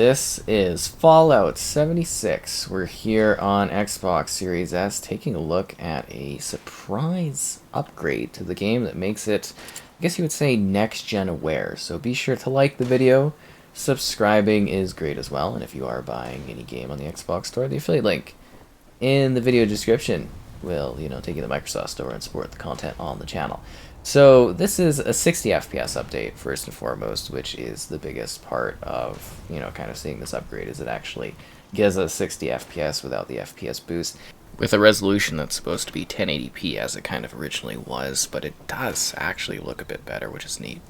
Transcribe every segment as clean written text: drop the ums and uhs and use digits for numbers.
This is Fallout 76. We're here on Xbox Series S taking a look at a surprise upgrade to the game that makes it, I guess you would say, next-gen aware. So be sure to like the video. Subscribing is great as well, and if you are buying any game on the Xbox Store, the affiliate link in the video description will, take you to the Microsoft Store and support the content on the channel. So this is a 60 FPS update, first and foremost, which is the biggest part of, kind of seeing this upgrade, is it actually gives us 60 FPS without the FPS boost, with a resolution that's supposed to be 1080p as it kind of originally was, but it does actually look a bit better, which is neat.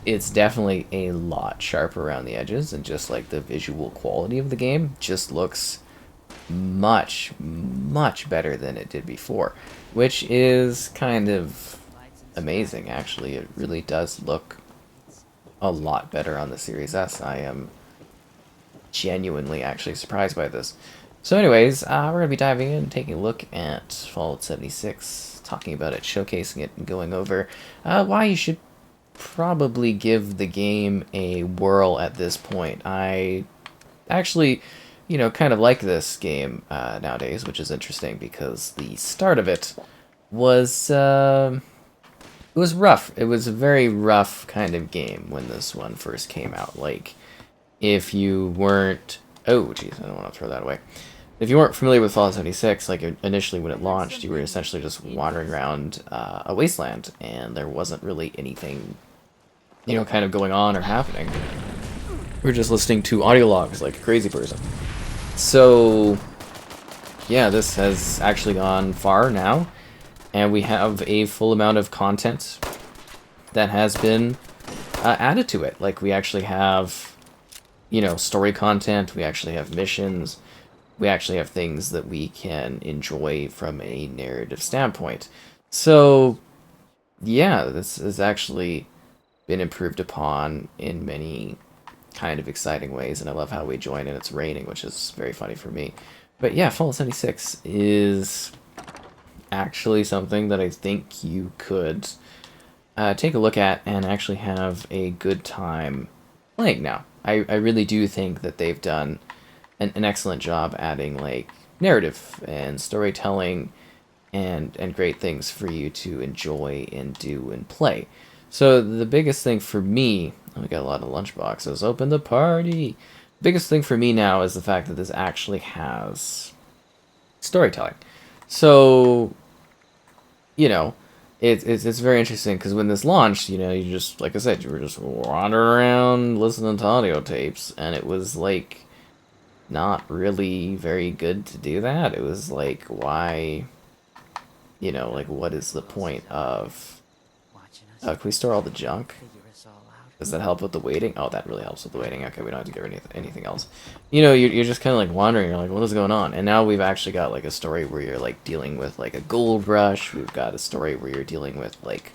It's definitely a lot sharper around the edges, and just like the visual quality of the game just looks much better than it did before, which is kind of amazing. Actually, it really does look a lot better on the Series S. I am genuinely actually surprised by this. So anyways, we're going to be diving in, taking a look at Fallout 76, talking about it, showcasing it, and going over why you should probably give the game a whirl at this point. I actually kind of like this game nowadays, which is interesting because the start of it was it was rough. It was a very rough kind of game when this one first came out. Like, if you weren't... Oh, jeez, I don't want to throw that away. If you weren't familiar with Fallout 76, like, initially when it launched, you were essentially just wandering around a wasteland, and there wasn't really anything, kind of going on or happening. We were just listening to audio logs like a crazy person. So, yeah, this has actually gone far now, and we have a full amount of content that has been added to it. Like, we actually have, story content, we actually have missions, we actually have things that we can enjoy from a narrative standpoint. So, yeah, this has actually been improved upon in many kind of exciting ways, and I love how we join and it's raining, which is very funny for me. But yeah, Fallout 76 is actually something that I think you could take a look at and actually have a good time playing now. I really do think that they've done an excellent job adding like narrative and storytelling and great things for you to enjoy and do and play. So the biggest thing for me, we got a lot of lunchboxes, open the party. Biggest thing for me now is the fact that this actually has storytelling. So, it's very interesting because when this launched, you just, like I said, you were just wandering around listening to audio tapes, and it was like not really very good to do that. It was like, why, like, what is the point of... can we store all the junk? Does that help with the waiting? Oh, that really helps with the waiting. Okay, we don't have to get rid of anything else. You're just kind of like wandering. You're like, what is going on? And now we've actually got like a story where you're like dealing with like a gold rush. We've got a story where you're dealing with like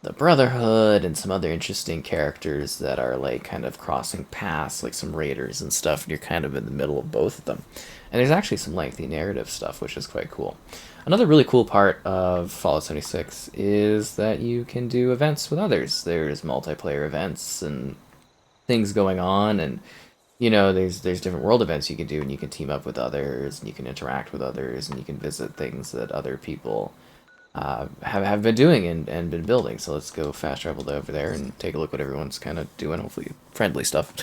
the Brotherhood and some other interesting characters that are like kind of crossing paths, like some raiders and stuff. And you're kind of in the middle of both of them. And there's actually some lengthy narrative stuff, which is quite cool. Another really cool part of Fallout 76 is that you can do events with others. There's multiplayer events and things going on, and there's different world events you can do, and you can team up with others, and you can interact with others, and you can visit things that other people have been doing and been building. So let's go fast travel over there and take a look what everyone's kind of doing. Hopefully friendly stuff.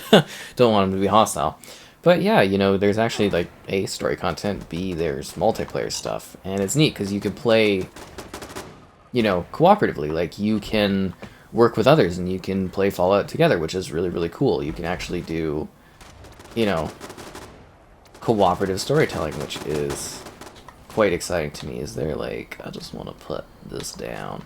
Don't want them to be hostile. But yeah, there's actually like A, story content, B, there's multiplayer stuff, and it's neat because you can play, cooperatively. Like, you can work with others and you can play Fallout together, which is really cool. You can actually do, cooperative storytelling, which is quite exciting to me. Is there like, I just want to put this down.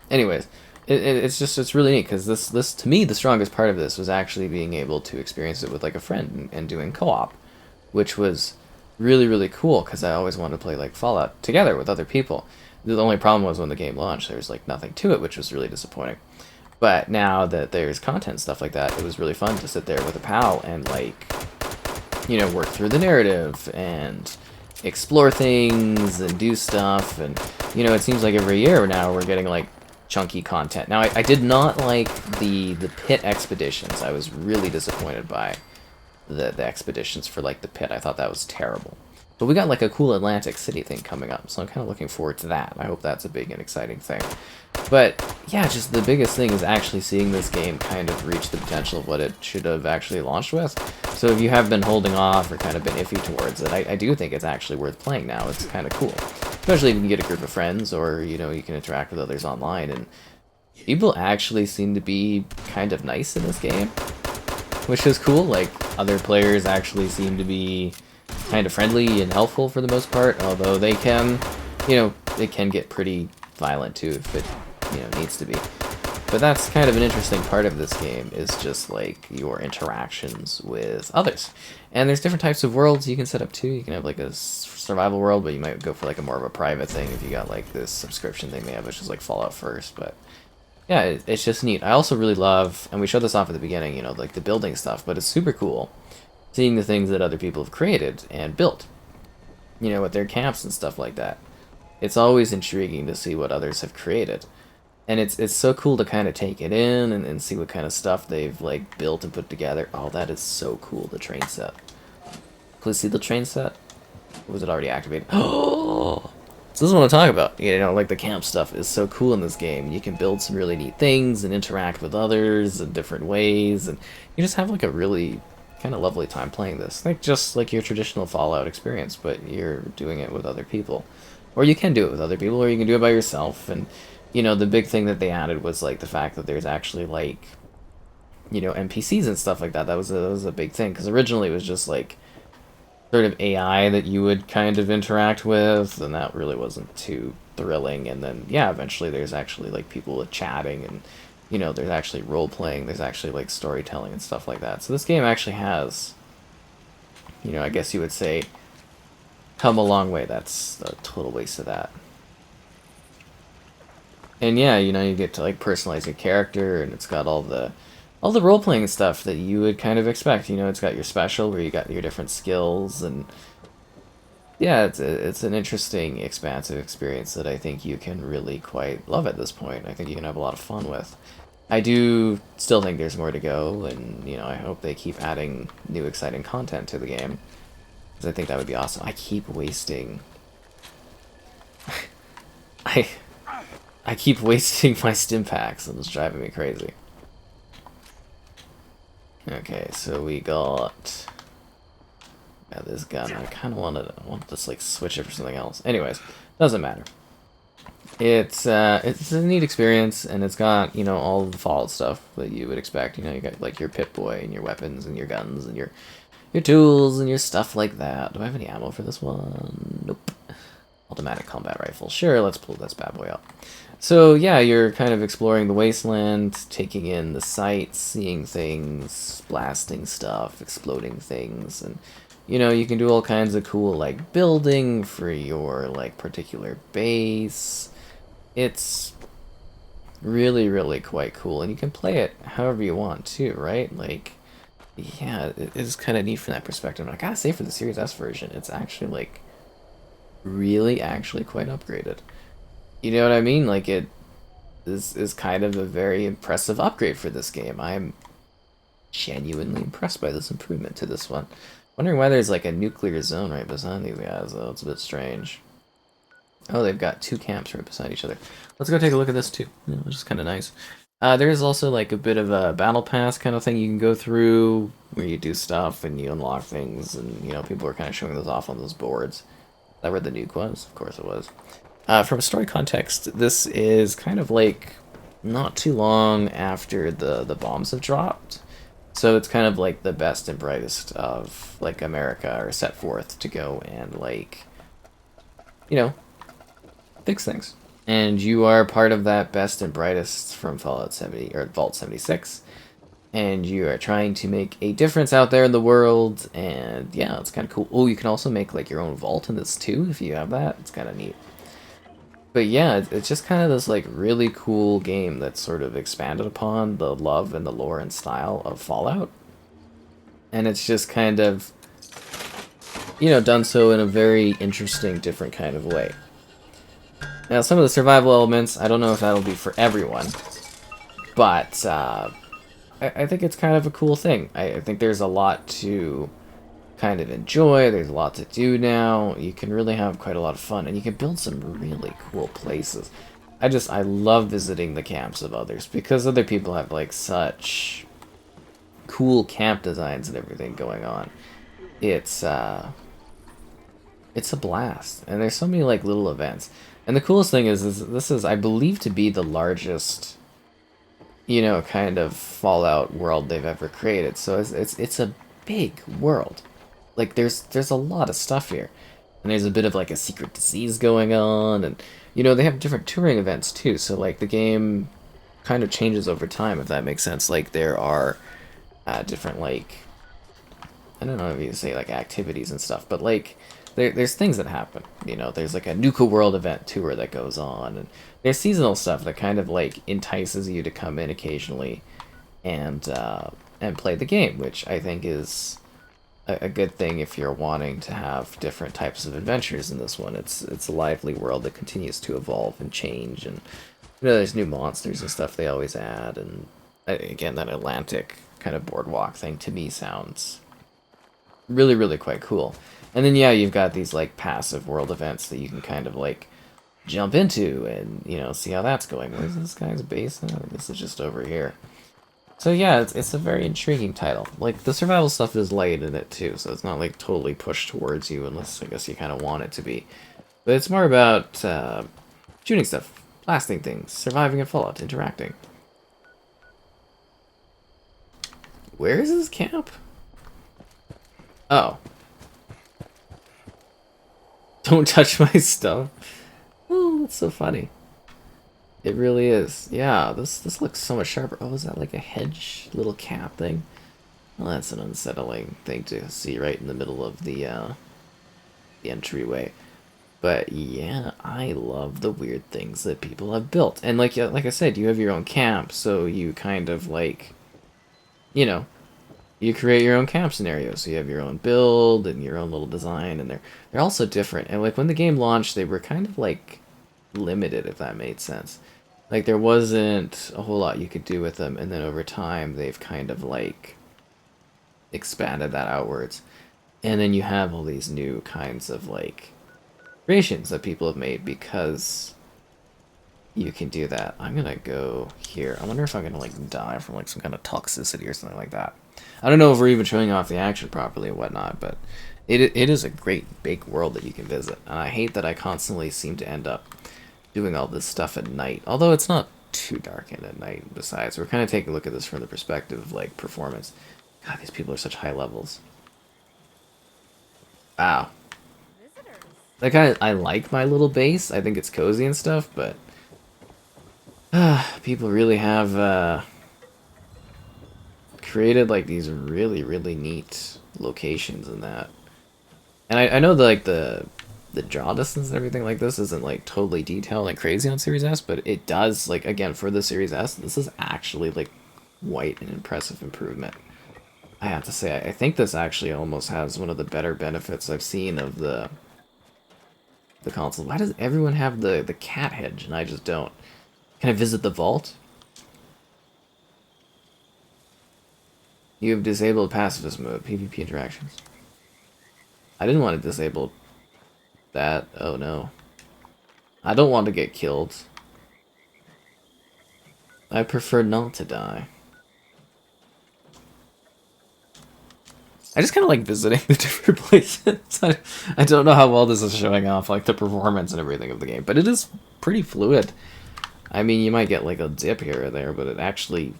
Anyways. It's really neat because this to me the strongest part of this was actually being able to experience it with like a friend and doing co-op, which was really cool because I always wanted to play like Fallout together with other people. The only problem was when the game launched, there's like nothing to it, which was really disappointing. But now that there's content stuff like that, it was really fun to sit there with a pal and like work through the narrative and explore things and do stuff. And it seems like every year now we're getting like chunky content. Now, I did not like the pit expeditions. I was really disappointed by the expeditions for like the pit. I thought that was terrible. But we got like a cool Atlantic City thing coming up, so I'm kind of looking forward to that. I hope that's a big and exciting thing. But yeah, just the biggest thing is actually seeing this game kind of reach the potential of what it should have actually launched with. So if you have been holding off or kind of been iffy towards it, I do think it's actually worth playing now. It's kind of cool. Especially if you can get a group of friends or, you know, you can interact with others online. And people actually seem to be kind of nice in this game, which is cool. Like, other players actually seem to be kind of friendly and helpful for the most part, although they can, you know, it can get pretty violent too if it, you know, needs to be. But that's kind of an interesting part of this game, is just like your interactions with others. And there's different types of worlds you can set up too. You can have like a survival world, but you might go for like a more of a private thing if you got like this subscription thing they have, which is like Fallout First. But yeah, it's just neat. I also really love, and we showed this off at the beginning, you know, like the building stuff, but it's super cool seeing the things that other people have created and built, you know, with their camps and stuff like that. It's always intriguing to see what others have created. And it's so cool to kind of take it in and see what kind of stuff they've, like, built and put together. Oh, that is so cool, the train set. Please see the train set? Or was it already activated? Oh! So this is what I'm talking about. You know, like, the camp stuff is so cool in this game. You can build some really neat things and interact with others in different ways. And you just have, like, a really kind of lovely time playing this. Like, just like your traditional Fallout experience, but you're doing it with other people. Or you can do it with other people, or you can do it by yourself. And, you know, the big thing that they added was, like, the fact that there's actually, like, you know, NPCs and stuff like that. That was a big thing, because originally it was just, like, sort of AI that you would kind of interact with, and that really wasn't too thrilling. And then, yeah, eventually there's actually, like, people chatting, and, you know, there's actually role-playing, there's actually, like, storytelling and stuff like that. So this game actually has, you know, I guess you would say, come a long way. That's a total waste of that. And yeah, you know, you get to like personalize your character, and it's got all the role-playing stuff that you would kind of expect. You know, it's got your special where you got your different skills, and yeah, it's an interesting, expansive experience that I think you can really quite love at this point. I think you can have a lot of fun with. I do still think there's more to go, and you know, I hope they keep adding new exciting content to the game, because I think that would be awesome. I keep wasting I keep wasting my stim packs, and it's driving me crazy. Okay, so we got this gun. I kind of wanted to just like switch it for something else. Anyways, doesn't matter. It's a neat experience, and it's got, you know, all the Fallout stuff that you would expect. You know, you got like your Pip-Boy and your weapons and your guns and your tools and your stuff like that. Do I have any ammo for this one? Nope. Automatic combat rifle. Sure, let's pull this bad boy up. So yeah, you're kind of exploring the wasteland, taking in the sights, seeing things, blasting stuff, exploding things, and you know, you can do all kinds of cool like building for your like particular base. It's really, really quite cool, and you can play it however you want too, right? Like, yeah, it is kind of neat from that perspective. And I gotta say, for the Series S version, it's actually like really actually quite upgraded. You know what I mean? Like, it is kind of a very impressive upgrade for this game. I'm genuinely impressed by this improvement to this one. Wondering why there's like a nuclear zone right beside these guys, though. It's a bit strange. Oh, they've got two camps right beside each other. Let's go take a look at this too, which is kind of nice. There is also like a bit of a battle pass kind of thing you can go through, where you do stuff and you unlock things, and you know, people are kind of showing those off on those boards. Is that where the nuke was? Of course it was. From a story context, this is kind of like not too long after the bombs have dropped. So it's kind of like the best and brightest of like America are set forth to go and like, you know, fix things. And you are part of that best and brightest from Fallout 70 or Vault 76. And you are trying to make a difference out there in the world, and yeah, it's kind of cool. Oh, you can also make like your own vault in this too if you have that. It's kind of neat. But yeah, it's just kind of this like really cool game that's sort of expanded upon the love and the lore and style of Fallout. And it's just kind of, you know, done so in a very interesting, different kind of way. Now, some of the survival elements, I don't know if that'll be for everyone, but I think it's kind of a cool thing. I think there's a lot to kind of enjoy. There's a lot to do now. You can really have quite a lot of fun, and you can build some really cool places. I love visiting the camps of others because other people have like such cool camp designs and everything going on. It's a blast, and there's so many like little events. And the coolest thing is this is, I believe, to be the largest, you know, kind of Fallout world they've ever created. So it's a big world. Like there's a lot of stuff here, and there's a bit of like a secret disease going on, and you know they have different touring events too. So like the game kind of changes over time, if that makes sense. Like there are different like, I don't know if you say like activities and stuff, but like there's things that happen. You know, there's like a Nuka World event tour that goes on, and there's seasonal stuff that kind of like entices you to come in occasionally and play the game, which I think is a good thing if you're wanting to have different types of adventures in this one. It's a lively world that continues to evolve and change, and you know there's new monsters and stuff they always add, and again that Atlantic kind of boardwalk thing to me sounds really quite cool. And then yeah, you've got these like passive world events that you can kind of like jump into and you know see how that's going. Where's this guy's base? Oh, this is just over here. So yeah, it's a very intriguing title. Like the survival stuff is light in it too, so it's not like totally pushed towards you unless I guess you kind of want it to be. But it's more about shooting stuff, blasting things, surviving in Fallout, interacting. Where is this camp? Oh. Don't touch my stuff. Oh, that's so funny. It really is. Yeah, this looks so much sharper. Oh, is that like a hedge little cap thing? Well, that's an unsettling thing to see right in the middle of the entryway. But yeah, I love the weird things that people have built. And like I said, you have your own camp, so you kind of like, you know, you create your own camp scenario. So you have your own build and your own little design, and they're also different. And like when the game launched, they were kind of like limited, if that made sense. Like there wasn't a whole lot you could do with them, and then over time they've kind of like expanded that outwards. And then you have all these new kinds of like creations that people have made because you can do that. I'm gonna go here. I wonder if I'm gonna like die from like some kind of toxicity or something like that. I don't know if we're even showing off the action properly and whatnot, but it is a great big world that you can visit. And I hate that I constantly seem to end up doing all this stuff at night. Although it's not too dark in at night. Besides, we're kind of taking a look at this from the perspective of like performance. God, these people are such high levels. Wow. Like I like my little base. I think it's cozy and stuff, but people really have created like these really neat locations in that. And I know that like the draw distance and everything like this isn't like totally detailed and crazy on Series S, but it does, like, again, for the Series S, this is actually like quite an impressive improvement. I have to say, I think this actually almost has one of the better benefits I've seen of the console. Why does everyone have the cat hedge and I just don't? Can I visit the vault? You have disabled pacifist mode, PvP interactions. I didn't want to disable that. Oh no. I don't want to get killed. I prefer not to die. I just kind of like visiting the different places. I don't know how well this is showing off like the performance and everything of the game, but it is pretty fluid. I mean, you might get like a dip here or there, but it actually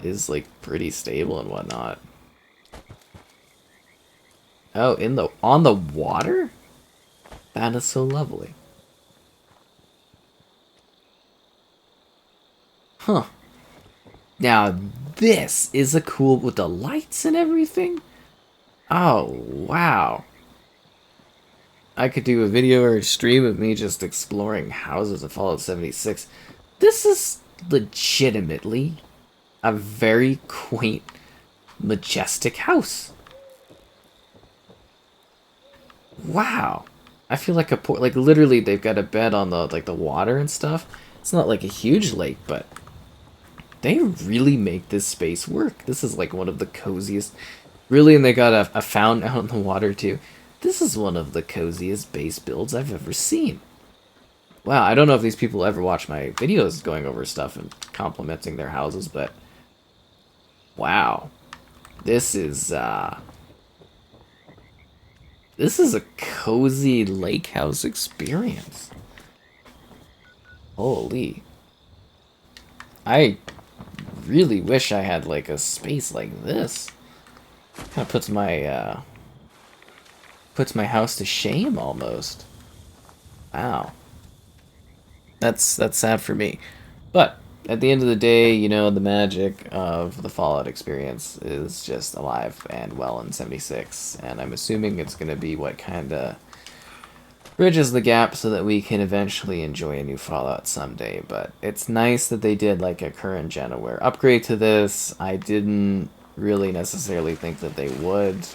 is like pretty stable and whatnot. Oh, on the water? That is so lovely. Huh. Now this is a cool with the lights and everything. Oh, wow. I could do a video or a stream of me just exploring houses of Fallout 76. This is legitimately a very quaint, majestic house. Wow. I feel like a port, like literally they've got a bed on the like the water and stuff. It's not like a huge lake, but they really make this space work. This is like one of the coziest, really, and they got a fountain out in the water too. This is one of the coziest base builds I've ever seen. Wow, I don't know if these people ever watch my videos going over stuff and complimenting their houses, but wow. This is a cozy lake house experience. Holy. I really wish I had like a space like this. Kind of puts my house to shame almost. Wow. That's sad for me. But at the end of the day, you know, the magic of the Fallout experience is just alive and well in 76, and I'm assuming it's going to be what kind of bridges the gap so that we can eventually enjoy a new Fallout someday. But it's nice that they did like a current gen aware upgrade to this. I didn't really necessarily think that they would.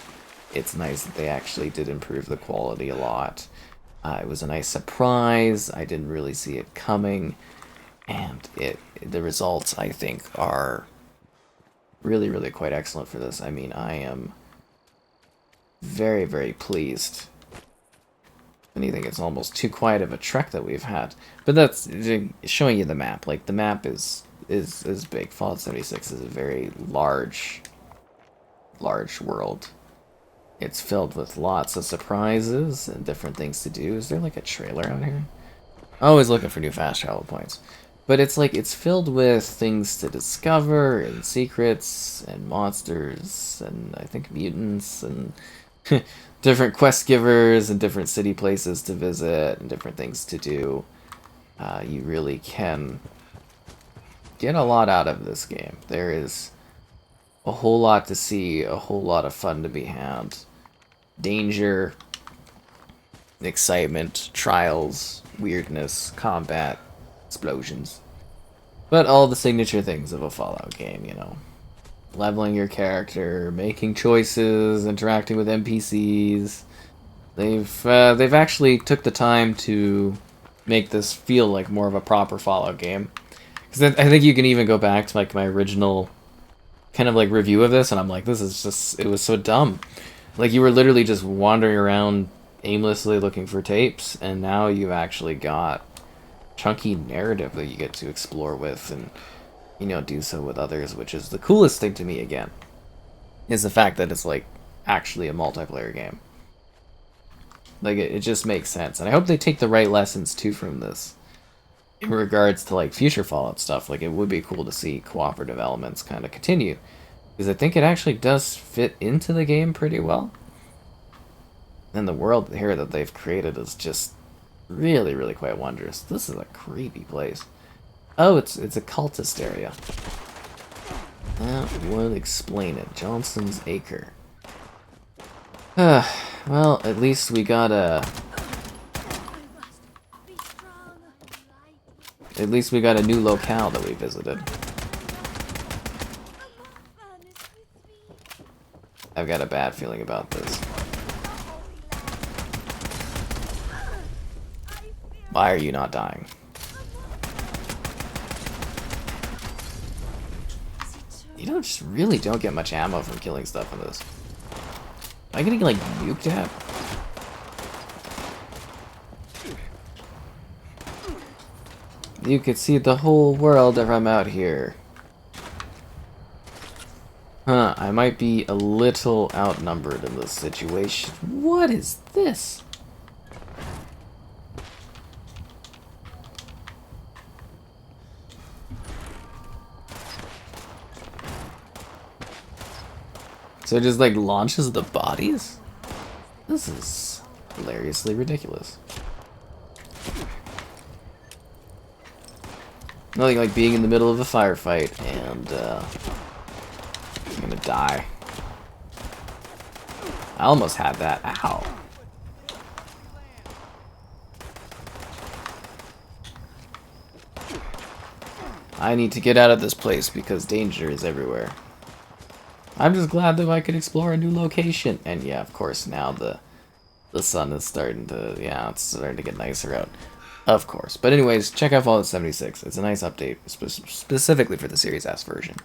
It's nice that they actually did improve the quality a lot. It was a nice surprise. I didn't really see it coming, and the results I think are really, really quite excellent for this. I mean, I am very, very pleased. If anything, it's almost too quiet of a trek that we've had, but that's showing you the map. Like the map is big. Fallout 76 is a very large world. It's filled with lots of surprises and different things to do. Is there like a trailer out here? Always looking for new fast travel points. But it's like, it's filled with things to discover, and secrets, and monsters, and I think mutants, and different quest givers, and different city places to visit, and different things to do. You really can get a lot out of this game. There is a whole lot to see, a whole lot of fun to be had. Danger, excitement, trials, weirdness, combat, explosions. But all the signature things of a Fallout game, you know. Leveling your character, making choices, interacting with NPCs. They've actually took the time to make this feel like more of a proper Fallout game. Because I think you can even go back to like my original kind of like review of this, and I'm like, this is just, it was so dumb. Like you were literally just wandering around aimlessly looking for tapes, and now you've actually got chunky narrative that you get to explore with, and you know, do so with others, which is the coolest thing to me again, is the fact that it's like actually a multiplayer game. Like it just makes sense, and I hope they take the right lessons too from this in regards to like future Fallout stuff. Like it would be cool to see cooperative elements kind of continue, because I think it actually does fit into the game pretty well. And the world here that they've created is just really, really quite wondrous. This is a creepy place. Oh, it's a cultist area. That would explain it. Johnson's Acre. Well, at least we got a... At least we got a new locale that we visited. I've got a bad feeling about this. Why are you not dying? You just really don't get much ammo from killing stuff in this. Am I getting like nuked at? You could see the whole world if I'm out here. Huh, I might be a little outnumbered in this situation. What is this? So it just like launches the bodies? This is hilariously ridiculous. Nothing like being in the middle of a firefight and I'm gonna die. I almost had that. Ow. I need to get out of this place because danger is everywhere. I'm just glad that I could explore a new location. And yeah, of course, now the The sun is starting to, yeah, it's starting to get nicer out. Of course. But anyways, check out Fallout 76. It's a nice update, specifically for the Series S version.